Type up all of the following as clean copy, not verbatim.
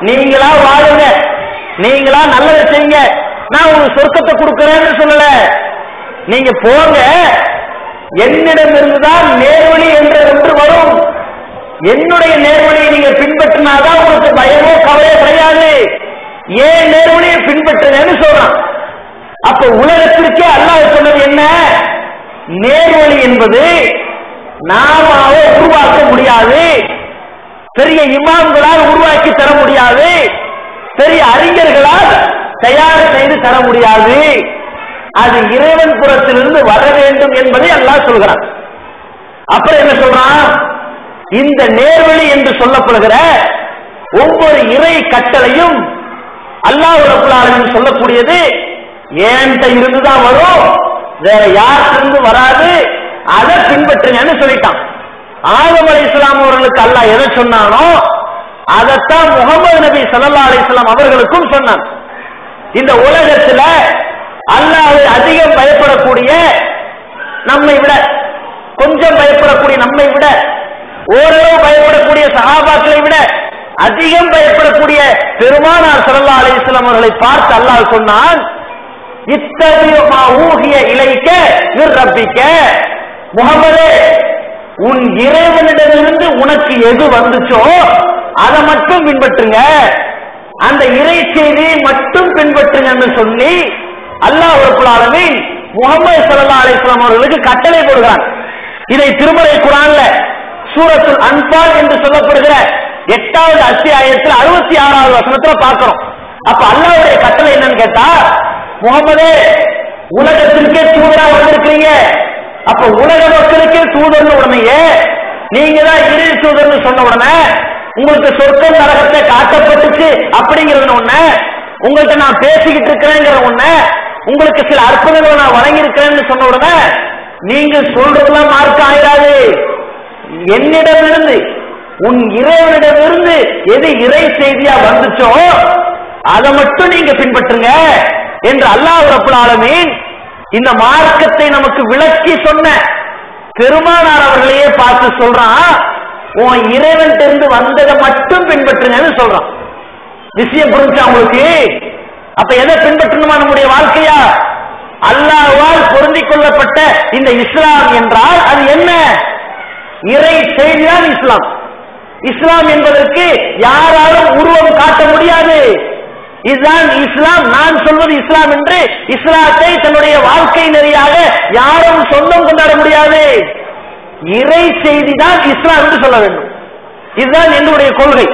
நீங்களா வாழுங்க, நீங்களா நல்லதை செய்யுங்க, நான் உங்களுக்கு சொர்க்கத்தை கொடுக்கிறேன்னு சொல்லல. நீங்க போங்க, என்னிடம் இருந்துதான் நேர்வழி என்ற ஒன்று வரும். என்னுடைய நேர்வழியை நீங்க பின்பற்றினாதான் உங்களுக்கு பயமோ கவலையோ கிடையாது. ஏன் நேர்வழியை பின்பற்றுங்கன்னு சொல்றான். அப்ப உலகத்திற்கே அல்லாஹ் சொன்னது என்ன? நேர்வழி என்பது நாம உருவாக்க முடியாது, பெரிய இமாம்களால் உருவாக்கி தர முடியாது, பெரிய அறிஞர்களால் தயார் செய்து தர முடியாது. அது இறைவன் புறத்திலிருந்து வர வேண்டும் என்பதை அல்லாஹ் சொல்கிறான். அப்புறம் என்ன சொல்றான்? இந்த நேர்வழி என்று சொல்லப்படுகிற ஒவ்வொரு இறை கட்டளையும் அல்லாஹ் ரப்பல் ஆலமீன் சொல்லக்கூடியது ஏன்ட்ட இருந்துதான் வரும், வேற யார்கிட்ட வராது, அதை பின்பற்றுங்கன்னு சொல்லிட்டான். ஆதம் அலைஹிஸ்ஸலாம் அவர்களுக்கு அல்லாஹ் எதை சொன்னானோ அதைத்தான் முகமது நபி ஸல்லல்லாஹு அலைஹி வஸல்லம் அவர்களுக்கும் சொன்னான். இந்த உலகத்துல அல்லாஹ்வை அதிகம் பயப்படக்கூடிய நம்மை விட, கொஞ்சம் பயப்படக்கூடிய நம்மை விட, ஓரளவு பயப்படக்கூடிய சஹாபாக்களை விட அதிகம் பயப்படக்கூடிய பெருமானார் ஸல்லல்லாஹு அலைஹி வஸல்லம் அவர்களை பார்த்து அல்லாஹ் சொன்னான், இத்தபிஉ மா ஊஹிய இலைக்க மிர் ரப்பிக்க, முஹம்மதே உன் இறைவனிடமிருந்து உனக்கு எது வந்துச்சோ அதை மட்டும் பின்பற்றுங்க, அந்த இறை செய்தியை மட்டும் பின்பற்றுங்கன்னு சொல்லி அல்லாஹ் ரப்பல் ஆலமீன் முஹம்மது ஸல்லல்லாஹு அலைஹி வஸல்லம் அவர்களுக்கு கட்டளை போடுகிறான். இதை திருமறை குர்ஆன்ல சூரத்துல் அன்பால் என்று சொல்லப்படுகிற 8வது அத்தியாயத்தில் 66வது வசனத்துல பார்க்கிறோம். அப்ப அல்லாஹ்வுடைய கட்டளை என்னன்னு கேட்டா, முஹம்மதே உலகத்திற்கே தூதரா வந்திருக்கிறீங்க, அப்ப உலக மக்களுக்கே தூதர்னு உடனேயே நீங்க தான் இறை தூதர்னு சொன்ன உடனே உங்களுக்கு சொர்க்கம் நரகத்தை காட்டப்பட்டுச்சு அப்படிங்கிறது ஒண்ணு, உங்கள்கிட்ட நான் பேசிக்கிட்டு இருக்கிறேங்கிற ஒண்ணு, உங்களுக்கு சில அற்புதங்களை நான் வழங்கி இருக்கிறேன்னு சொன்ன உடனே நீங்க சொல்றதெல்லாம் மார்க்கம் ஆயிராது. என்னிடமிருந்து உன் இறைவனிடமிருந்து எது இறை செய்தியா வந்துச்சோ அதை மட்டும் நீங்க பின்பற்றுங்க என்று அல்லாஹ் ரப்பல் ஆலமீன் இந்த மார்க்கத்தை நமக்கு விளக்கி சொன்ன பெருமானார் அவர்களையே பார்த்து சொல்றான், உன் இறைவன்கிட்ட இருந்து வந்ததை மட்டும் பின்பற்றுங்கன்னு சொல்றான். விஷயம் புரிஞ்சா உங்களுக்கு? அப்ப எதை பின்பற்றணுமா நம்முடைய வாழ்க்கையா? அல்லாஹ்வால் பொருந்திக் கொள்ளப்பட்ட இந்த இஸ்லாம் என்றால் அது என்ன? இறை செய்திதான் இஸ்லாம். இஸ்லாம் என்பதற்கு யாராலும் உருவம் காட்ட முடியாது. இதுதான் இஸ்லாம், நான் சொல்வது இஸ்லாம் என்று இஸ்லாத்தை தன்னுடைய வாழ்க்கை நெறியாக யாரும் சொந்தம் கொண்டாட முடியாது. இறை செய்தி தான் இஸ்லாம் என்று சொல்ல வேண்டும். இதுதான் என்னுடைய கொள்கை.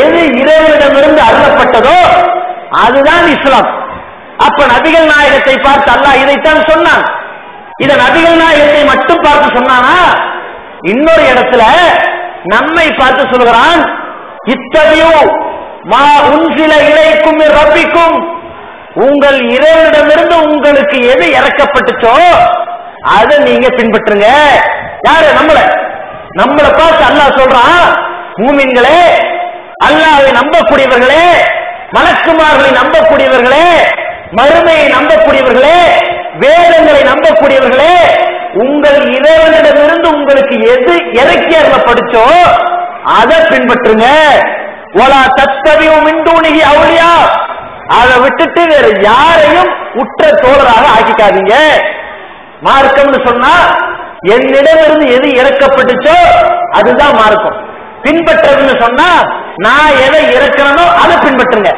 எது இறைவனிடமிருந்து அருளப்பட்டதோ அதுதான் இஸ்லாம். அப்ப நபிகள் நாயகத்தை பார்த்து அல்லாஹ் இதைத்தான் சொன்னான். இத நபிகள் நாயகத்தை மட்டும் பார்த்து சொன்னானா? இன்னொரு இடத்துல நம்மை பார்த்து சொல்கிறான், இத்தபியூ மா உன்சில இலைக்கும் மிர் ரப்பிக்கும், உங்கள் இறைவனிடமிருந்து உங்களுக்கு எது இறக்கப்பட்டுச்சோ அதை நீங்க பின்பற்றுங்க. யாரு? நம்மளை பார்த்து அல்லாஹ் சொல்றான், மூமின்களே, அல்லாஹ்வை நம்பக்கூடியவர்களே, மலக்குமார்களை நம்பக்கூடியவர்களே, மறுமையை நம்பக்கூடியவர்களே, வேதங்களை நம்பக்கூடியவர்களே, உங்கள் இறைவனிடமிருந்து உங்களுக்கு எது இறக்கி அருளப்படுச்சோ அதை பின்பற்றுங்க. வலா தத்தபிஉ மின் தூனிஹி அவுலியா, அதை விட்டுட்டு வேற யாரையும் உற்ற தோழராக ஆக்கிக்காதீங்க. மார்க்கம்னு சொன்னா என்னிடமிருந்து எது இறக்கப்பட்டுச்சோ அதுதான் மார்க்கம். பின்பற்றதுன்னு சொன்னா நான் எதை இறக்கணும் அதை பின்பற்றுங்க.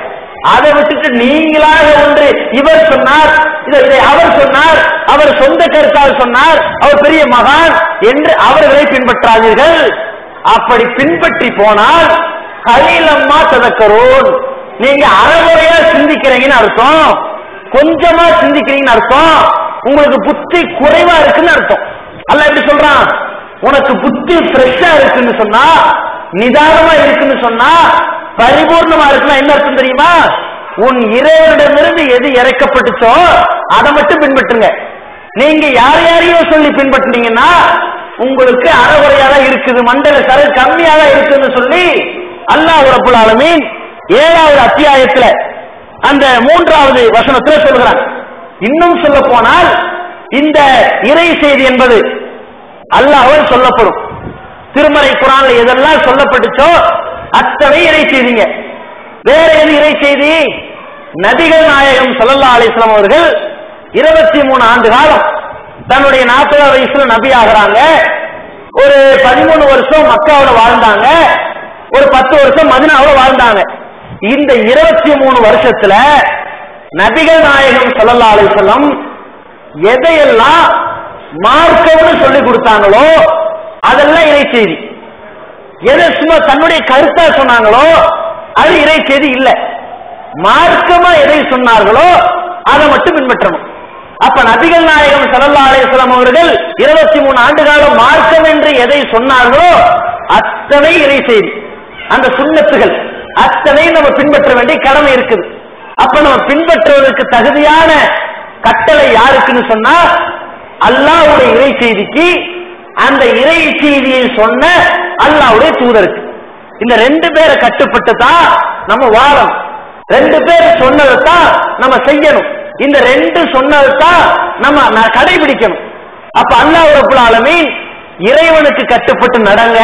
அதை விட்டுட்டு நீங்களாக ஒன்று இவர் சொன்னார், இதை அவர் சொன்னார், அவர் சொந்த கருத்தாக சொன்னார், அவர் பெரிய மகான் என்று அவர்களை பின்பற்றாதீர்கள். அப்படி பின்பற்றி போனால் கலீலம்மா ததக்கரோன், நீங்க அறகுறையா சிந்திக்கிறீங்கன்னு அர்த்தம், கொஞ்சமா சிந்திக்கிறீங்கன்னு அர்த்தம், உங்களுக்கு புத்தி குறைவா இருக்குன்னு அர்த்தம். அல்லாஹ் எப்படி சொல்றான்? உனக்கு புத்தி ஃப்ரெஷ்ஷா இருக்குன்னு சொன்னா, நிதானமா இருக்குன்னு சொன்னா, பரிபூர்ணமா இருக்குன்னா என்ன அர்த்தம் தெரியுமா? உன் இறைவனிடமிருந்து எது இறக்கப்பட்டுச்சோ அதை மட்டும் பின்பற்றுங்க. நீங்க யாரையோ சொல்லி பின்பற்றினீங்கன்னா உங்களுக்கு அறகுறையாதான் இருக்குது, மண்டல சர கம்மியாக இருக்குன்னு சொல்லி அல்லாஹ் ரப்பல் ஆலமீன் 7வது அத்தியாயத்துல அந்த 3வது வசனத்துல சொல்கிறான். இன்னும் சொல்ல போனால் இந்த இறை செய்தி என்பது அல்லாஹ்வால் சொல்லப்படும். திருமறை குர்ஆன்ல எதெல்லாம் சொல்லப்பட்டுச்சோ அத்தனை இறை செய்திங்க. வேற எது இறை செய்தி? நபிகள் நாயகம் ஸல்லல்லாஹு அலைஹி வஸல்லம் அவர்கள் 23 ஆண்டு காலம் தன்னுடைய 40 வயசுல நபி ஆகிறாங்க. ஒரு 13 வருஷம் மக்காவுல வாழ்ந்தாங்க, ஒரு 10 வருஷம் மதீனாவுல வாழ்ந்தாங்க. இந்த 23 வருஷத்துல நபிகள் நாயகம் ஸல்லல்லாஹு அலைஹி வஸல்லம் எதையெல்லாம் மார்க்கம்னு சொல்லி கொடுத்தாங்களோ அதெல்லாம் இறை செய்தி. எதை சும்மா தன்னுடைய கருத்தா சொன்னாங்களோ அது இறை செய்தி இல்ல. மார்க்கமா எதை சொன்னார்களோ அதை மட்டும் பின்பற்றணும். அப்ப நபிகள் நாயகம் ஸல்லல்லாஹு அலைஹி வஸல்லம் அவர்கள் 23 ஆண்டு காலம் மார்க்கம் என்று எதை சொன்னார்களோ அத்தனை இறை செய்தி. அந்த சுன்னத்துகள் அத்தனை நம்ம பின்பற்ற வேண்டிய கடமை இருக்குது. அப்ப நம்ம பின்பற்றுவதற்கு தகுதியான கட்டளை யாருக்குன்னு சொன்னா அல்லாஹ்வுடைய இறை செய்திக்கு, அந்த இறை செய்தியை சொன்ன அல்லாஹ்வுடைய தூதருக்கு. இந்த 2 பேரை கட்டுப்பட்டு தான் நம்ம வாழணும். 2 பேர் சொன்னதைத்தான் நம்ம செய்யணும். இந்த 2 சொன்னதைத்தான் நம்ம கடைபிடிக்கணும். அப்ப அல்லாஹ் ரப்பல் ஆலமீன் இறைவனுக்கு கட்டுப்பட்டு நடங்க,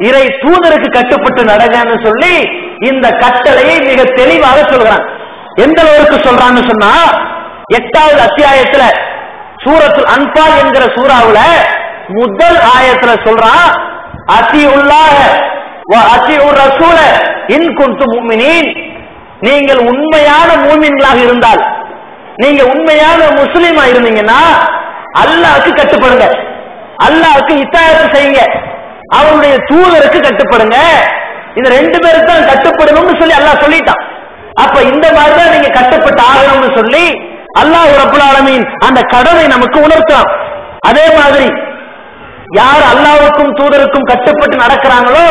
இறை தூதருக்கு கட்டுப்பட்டு நடங்கன்னு சொல்லி இந்த கட்டளையை மிக தெளிவாக சொல்றான். எந்த அளவுக்கு சொல்றான்னு சொன்னா 8வது அத்தியாயத்துல சூரத்துல் அன்பால் என்கிற சூறாவுல முதல் ஆயத்துல சொல்றான், அத்தியுல்லாஹ வ அத்தியுர் ரசூல இன் குன்தும் முஃமினீன். நீங்கள் உண்மையான மூமின்களாக இருந்தால், நீங்க உண்மையான முஸ்லிமா இருந்தீங்கன்னா அல்லாஹ்வுக்கு கட்டுப்படுங்க, அல்லாஹ்வுக்கு இத்தாஅத் செய்யுங்க, அவருடைய தூதருக்கு கட்டுப்படுங்க. இந்த 2 பேருக்கு தான் கட்டுப்படணும்னு சொல்லி அல்லாஹ் சொல்லிட்டான். அப்ப இந்த மாதிரி தான் நீங்க கட்டுப்பட்டு ஆகணும்னு சொல்லி அல்லாஹ் ரப்பல் ஆலமீன் அந்த கடமை நமக்கு உணர்த்துறான். அதே மாதிரி யார் அல்லாஹ்வுக்கும் தூதருக்கும் கட்டுப்பட்டு நடக்கிறாங்களோ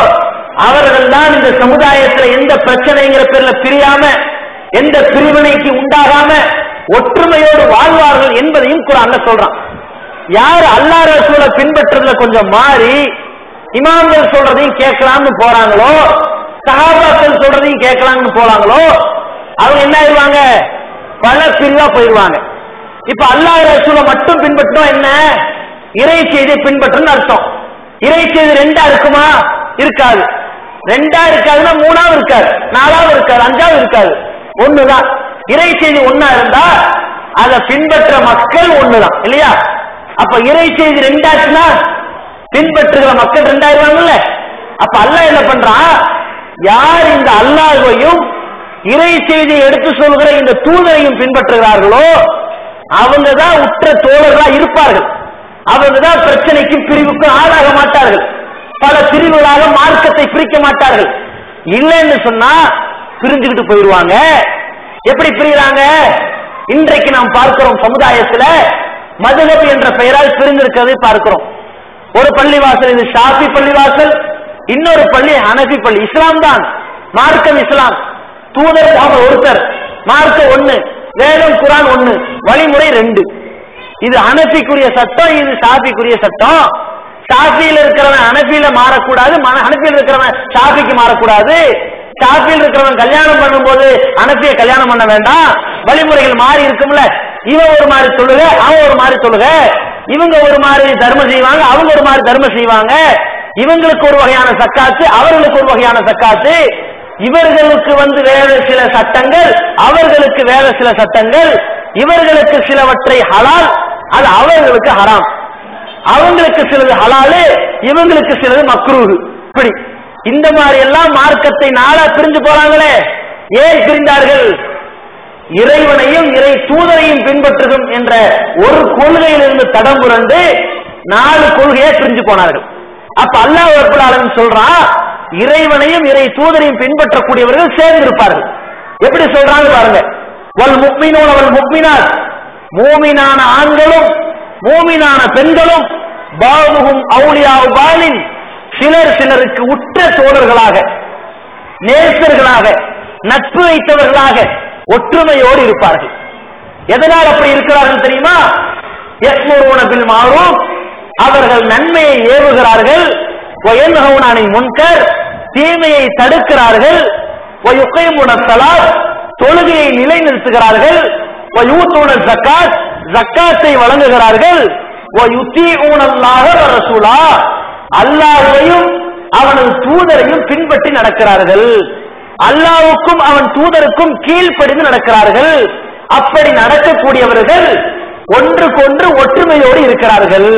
அவர்கள் தான் இந்த சமுதாயத்தில் எந்த பிரச்சனைங்கிற பேர்ல பிரியாம, எந்த பிரிவினைக்கு உண்டாகாம ஒற்றுமையோடு வாழ்வார்கள் என்பதையும் குர்ஆன்ல சொல்றான். யார் அல்லாஹ் ரசூலை பின்பற்றதுல கொஞ்சம் மாறி இமாம்கள் சொல்றதையும் கேட்கலாம்னு போறாங்களோ, சஹாபாக்கள் சொல்றதையும் கேட்கலாம்னு போறாங்களோ, அவங்க என்ன ஆயிடுவாங்க? பல பிரிவா போயிடுவாங்க. இப்ப அல்லாஹ் ரசூலை மட்டும் பின்பற்றோம் என்ன? இறை செய்தியை பின்பற்றணும் அர்த்தம். இறை செய்தி 2ஆ இருக்குமா? இருக்காது. 2ஆ இருக்காதுன்னா 3ஆவது இருக்காது, 4ஆவது இருக்காது, 5ஆவது இருக்காது, ஒண்ணுதான். இறை செய்தி 1ஆ இருந்தா அதை பின்பற்ற மக்கள் ஒண்ணுதான் இல்லையா? அப்ப இறை செய்தி 2ஆச்சுன்னா பின்பற்றுகிற மக்கள் 2 ஆயிருவாங்கல்ல. அப்ப அல்லாஹ் என்ன பண்றான்? யார் இந்த அல்லாஹ்வையும் இறை செய்தியை எடுத்து சொல்கிற இந்த தூதரையும் பின்பற்றுகிறார்களோ அவங்கதான் உற்ற தோழர்களா இருப்பார்கள். அவங்கதான் பிரச்சனைக்கும் பிரிவுக்கும் ஆளாக மாட்டார்கள். பல பிரிவுகளாக மார்க்கத்தை பிரிக்க மாட்டார்கள். இல்லைன்னு சொன்னா பிரிஞ்சுக்கிட்டு போயிடுவாங்க. எப்படி பிரிகிறாங்க? இன்றைக்கு நாம் பார்க்கிறோம் சமுதாயத்துல மதுஹப் என்ற பெயரால் பிரிந்திருக்கிறது பார்க்கிறோம். ஒரு பள்ளிவாசல் இது ஷாஃபி பள்ளிவாசல், இன்னொரு பள்ளி ஹனஃபி பள்ளி. இஸ்லாம் தான், மார்க்கம் இஸ்லாம், தூதர் முஹம்மது ஒருத்தர், மார்க்கம் 1, வேதம் குர்ஆன் 1, வழிமுறை 2. இது ஹனஃபிக்குரிய சட்டம், இது ஷாஃபிக்குரிய சட்டம். ஷாஃபியில இருக்கிறவன் ஹனஃபியில மாறக்கூடாது, ஹனஃபியில இருக்கிறவன் ஷாஃபிக்கு மாறக்கூடாது. ஷாஃபியில் இருக்கிறவன் கல்யாணம் பண்ணும்போது ஹனஃபியை கல்யாணம் பண்ண வேண்டாம். வழிமுறைகள் மாறி இருக்கும்ல, இவன் ஒரு மாதிரி சொல்லுக, அவன் ஒரு மாதிரி சொல்லுக, இவங்க ஒரு மாதிரி தர்மம் செய்வாங்க, அவங்க ஒரு மாதிரி தர்மம் செய்வாங்க, இவங்களுக்கு ஒரு வகையான சக்காத்து, அவர்களுக்கு ஒரு வகையான சக்காத்து, இவர்களுக்கு வேற சில சட்டங்கள், அவர்களுக்கு வேற சில சட்டங்கள், இவர்களுக்கு சிலவற்றை ஹலால், அது அவர்களுக்கு ஹராம், அவங்களுக்கு சிலது ஹலாலு, இவங்களுக்கு சிலது மக்ரூஹ். இப்படி இந்த மாதிரி எல்லாம் மார்க்கத்தை நாளா பிரிஞ்சு போறாங்களே. ஏன் பிரிந்தார்கள்? இறைவனையும் இறை தூதரையும் பின்பற்றுதும் என்ற ஒரு கொள்கையிலிருந்து தடம் புரண்டு 4 கொள்கையை பிரிஞ்சு போனார்கள். அப்ப அல்லாஹ் ரப்பல் ஆலமீன் சொல்றான், இறைவனையும் இறை தூதரையும் பின்பற்றக்கூடியவர்கள் சேர்ந்து இருப்பார்கள். எப்படி சொல்றாங்க பாருங்க. வல் முஃமினூன வல் முஃமினாத், மூமினான ஆண்களும் மூமினான பெண்களும், பாவுஹும் அவுலியாஉ பாலின், சிலர் சிலருக்கு உற்ற தோழர்களாக, நேசர்களாக, நட்பு வைத்தவர்களாக ஒற்றுமையோடு இருப்பார்கள். எதனால் அப்படி இருக்கிறார்கள் தெரியுமா? யஸ்முரூன பில் மாரூஃப், அவர்கள் நன்மையை ஏவுகிறார்கள், வ யன்ஹவுன அனில் முன்கர், தீமையை தடுக்கிறார்கள், வ யுகீமுன ஸலாத், தொழுகையை நிலைநிறுத்துகிறார்கள், வ யூதூன ஸகாத், ஜக்காத்தை வழங்குகிறார்கள், வ யுதீஊன அல்லாஹ வ ரசூலா, அல்லாஹ்வையும் அவனது தூதரையும் பின்பற்றி நடக்கிறார்கள். அல்லாஹ்வுக்கும் அவன் தூதருக்கும் கீழ்ப்படிந்து நடக்கிறார்கள். அப்படி நடக்கக்கூடியவர்கள் ஒன்றுக்கொன்று ஒற்றுமையோடு இருக்கிறார்கள்.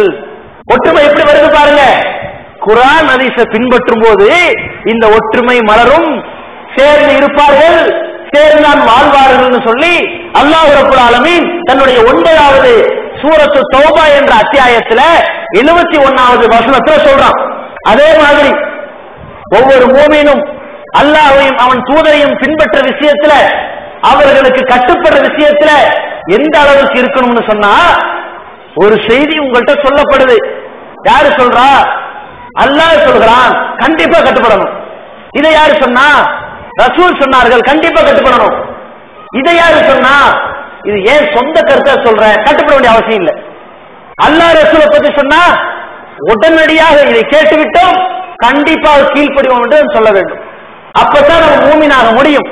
ஒற்றுமை எப்படி வருது பாருங்க. குர்ஆன் ஹதீஸை பின்பற்றும் போது இந்த ஒற்றுமை மலரும், சேர்ந்து இருப்பார்கள், சேர்ந்தான் வாழ்வார்கள் சொல்லி அல்லாஹ் ரப்பல் ஆலமீன் தன்னுடைய 9வது சூரத்து தௌபா என்ற அத்தியாயத்துல 71வது வசனத்துல சொல்றான். அதே மாதிரி ஒவ்வொரு மூமினும் அல்லாஹ்வையும் அவன் தூதரையும் பின்பற்ற விஷயத்துல, அவர்களுக்கு கட்டுப்படுற விஷயத்துல எந்த அளவுக்கு இருக்கணும்னு சொன்னா, ஒரு செய்தி உங்கள்கிட்ட சொல்லப்படுது. யாரு சொல்றா? அல்லாஹ் சொல்கிறான், கண்டிப்பா கட்டுப்படணும். இதை யாரு சொன்னா? ரசூல் சொன்னார்கள், கண்டிப்பா கட்டுப்படணும். இதை யாரு சொன்னா? இது ஏன் சொந்த கருத்தை சொல்றேன், கட்டுப்பட வேண்டிய அவசியம் இல்லை. அல்லாஹ் ரசூலை பத்தி சொன்னா உடனடியாக இதை கேட்டுவிட்டோம், கண்டிப்பா கீழ்ப்படிவோம் என்று சொல்ல வேண்டும். அப்பதான் நம்ம மூமினாக முடியும்.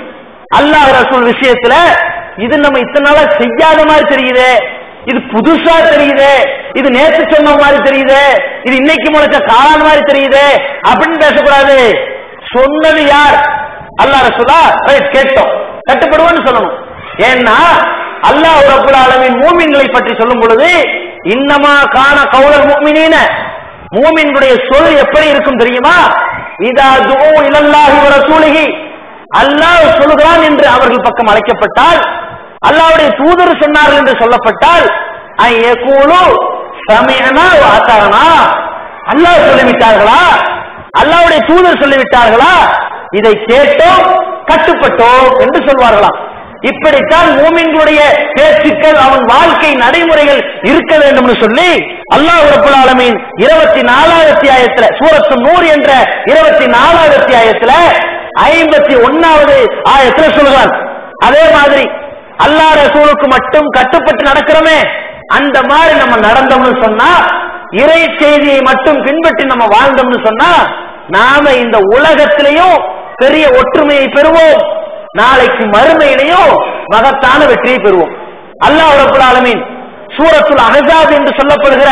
அல்லாஹ் ரசூல் விஷயத்துல இது நம்ம இத்தனை நாளா செய்யாத மாதிரி தெரியுது, இது புதுசா தெரியுது, இது நேற்று சொன்ன மாதிரி தெரியுது, இது இன்னைக்கு முளைச்ச காலான் மாதிரி தெரியுது அப்படின்னு பேசக்கூடாது. சொன்னது யார்? அல்லாஹ் ரசூலா? ரைட், கேட்டோம், கட்டுப்படுவோம்னு சொல்லணும். ஏன்னா அல்லாஹ் ரப்பல் ஆலமீன் மூமின்களை பற்றி சொல்லும் பொழுது இன்னமா கான கௌலல் முஃமினீன, மூமின்களுடைய சொல் எப்படி இருக்கும் தெரியுமா? இதா துஉ இலல்லாஹி வ ரசூலிஹி, அல்லாஹ் சொல்கிறான் என்று அவர்கள் பக்கம் அழைக்கப்பட்டால், அல்லாஹ்வுடைய தூதர் சொன்னார்கள் என்று சொல்லப்பட்டால், ஐயகூலு சமிஅனா வ அதானா, அல்லாஹ் சொல்லிவிட்டார்களா, அல்லாஹ்வுடைய தூதர் சொல்லிவிட்டார்களா, இதை கேட்டோம் கட்டுப்பட்டோம் என்று சொல்வார்களாம். இப்படித்தான் மூமின்களுடைய பேச்சுக்கள், அவன் வாழ்க்கை நடைமுறைகள் இருக்க வேண்டும் என்று சொல்லி அல்லாஹ் ரப்பல் ஆலமீன் 24வது அத்தியாயத்துல, சூரத்து நூர் என்ற 24வது அத்தியாயத்துல 51வது ஆயத்துல சொல்கிறான். அதே மாதிரி அல்லாஹ் ரசூலுக்கு மட்டும் கட்டுப்பட்டு நடக்கிறோமே, அந்த மாதிரி நம்ம நடந்தோம்னு சொன்னா, இறை செய்தியை மட்டும் பின்பற்றி நம்ம வாழ்ந்தோம்னு சொன்னா, நாம இந்த உலகத்திலையும் பெரிய ஒற்றுமையை பெறுவோம், நாளைக்கு மறுமையிலையும் மகத்தான வெற்றியை பெறுவோம். அல்லாஹ் ரப்பல் ஆலமீன் சூரத்துல் அஹ்ஸாப் என்று சொல்லப்படுகிற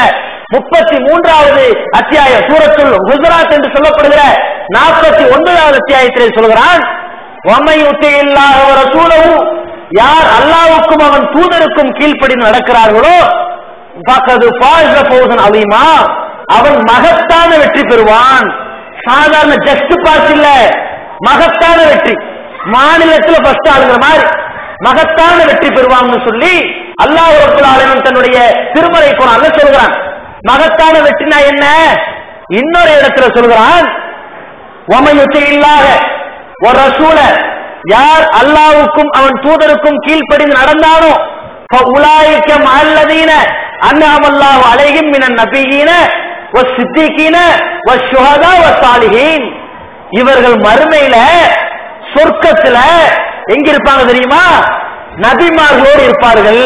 33வது அத்தியாயம், சூரத்துல் ஹுஜராத் என்று சொல்லப்படுகிற 49வது அத்தியாயத்திலே சொல்கிறான், வமை யுத்தில்லாஹ வ ரசூலஹு, யார் அல்லாஹ்வுக்கும் அவன் தூதருக்கும் கீழ்ப்படிந்து நடக்கிறார்களோ, ஃபகது ஃபாஸ ஃபௌஸன் அலீமா, அவன் மகத்தான வெற்றி பெறுவான். சாதாரண ஜஸ்ட் பாஸ் இல்ல, மகத்தான வெற்றி, மாநிலத்தில் ஃபர்ஸ்ட் ஆளுங்கிற மாதிரி மகத்தான வெற்றி பெறுவான்னு சொல்லி அல்லாஹ் ரப்பல் ஆலமீன் தன்னுடைய திருமறை குர்ஆன்ல சொல்கிறான். மகத்தான வெற்றினா என்ன? இன்னொரு இடத்துல சொல்கிறான், வமை யுத்தில்லாஹ வ ரசூல, யார் அல்லாஹ்வுக்கும் அவன் தூதருக்கும் கீழ்ப்படிந்து நடந்தானோ, ஃபஉலாயிக மஅல்லதீன அன்அமல்லாஹு அலைஹிம் மினன் நபியீன வஸ்ஸித்தீகீன வஷ்ஷுஹதா வஸ்ஸாலிஹீன், இவர்கள் மறுமையில சொர்க்கத்துல எங்க இருப்பாங்க தெரியுமா? நபிமார்களோடு இருப்பார்கள்.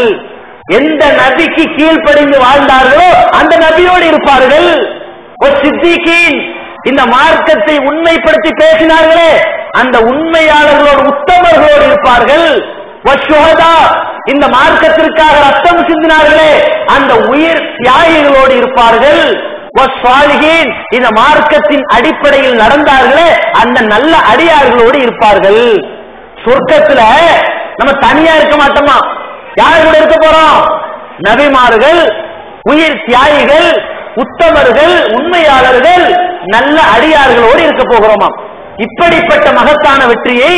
எந்த நபிக்கு கீழ்ப்படிந்து வாழ்ந்தார்களோ அந்த நபியோடு இருப்பார்கள். வஸ்ஸித்தீகீன், இந்த மார்க்கத்தை உண்மைப்படுத்தி பேசினார்களே அந்த உண்மையாளர்களோடு, உத்தமர்களோடு இருப்பார்கள். வஷ்ஷுஹதா, இந்த மார்க்கத்திற்காக ரத்தம் சிந்தினார்களே அந்த உயிர் தியாகிகளோடு இருப்பார்கள். வஸ்ஸாலிஹீன், இந்த மார்க்கத்தின் அடிப்படையில் நடந்தார்களே அந்த நல்ல அடியார்களோடு இருப்பார்கள். சொர்க்கத்துல நம்ம தனியா இருக்க மாட்டோமா? யார் கூட இருக்க போறோம்? நபிமார்கள், உயிர் தியாகிகள், உத்தமர்கள், உண்மையாளர்கள், நல்ல அடியார்களோடு இருக்க போகிறோமா? இப்படிப்பட்ட மகத்தான வெற்றியை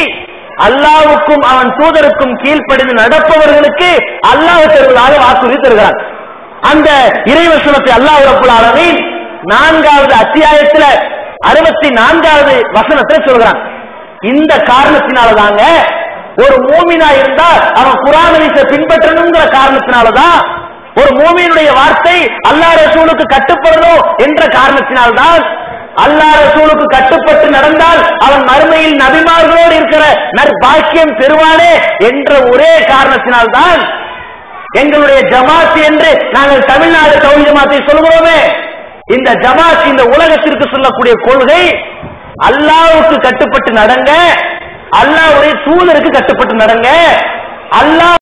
அல்லாஹ்வுக்கும் அவன் தூதருக்கும் கீழ்ப்படிந்து நடப்பவர்களுக்கு அல்லாஹ் தருவதாக வாக்குறுதி தருகிறார். அந்த இறைவசனத்தை அல்லாஹ் ரப்பல் ஆலமீன் 4வது அத்தியாயத்துல 64வது வசனத்தை சொல்கிறான். இந்த காரணத்தினாலதாங்க ஒரு மூமினா இருந்தா அவன் குர்ஆன் ஹதீஸை பின்பற்றணுங்கிற காரணத்தினாலதான், ஒரு மூமினுடைய வார்த்தை அல்லாஹ் ரசூலுக்கு கட்டுப்படணும் என்ற காரணத்தினால்தான், அல்லாஹ் ரசூலுக்கு கட்டுப்பட்டு நடந்தால் அவன் மறுமையில் நபிமார்களோடு இருக்கிற நற்பாக்கியம் பெறுவானே என்ற ஒரே காரணத்தினால்தான் எங்களுடைய ஜமாத் என்று நாங்கள் தமிழ்நாடு தௌஹீத் ஜமாத்தை சொல்கிறோமே, இந்த ஜமாத் இந்த உலகத்திற்கு சொல்லக்கூடிய கொள்கை, அல்லாஹ்வுக்கு கட்டுப்பட்டு நடங்க, அல்லாஹ்வுடைய தூதருக்கு கட்டுப்பட்டு நடங்க. அல்லாஹ்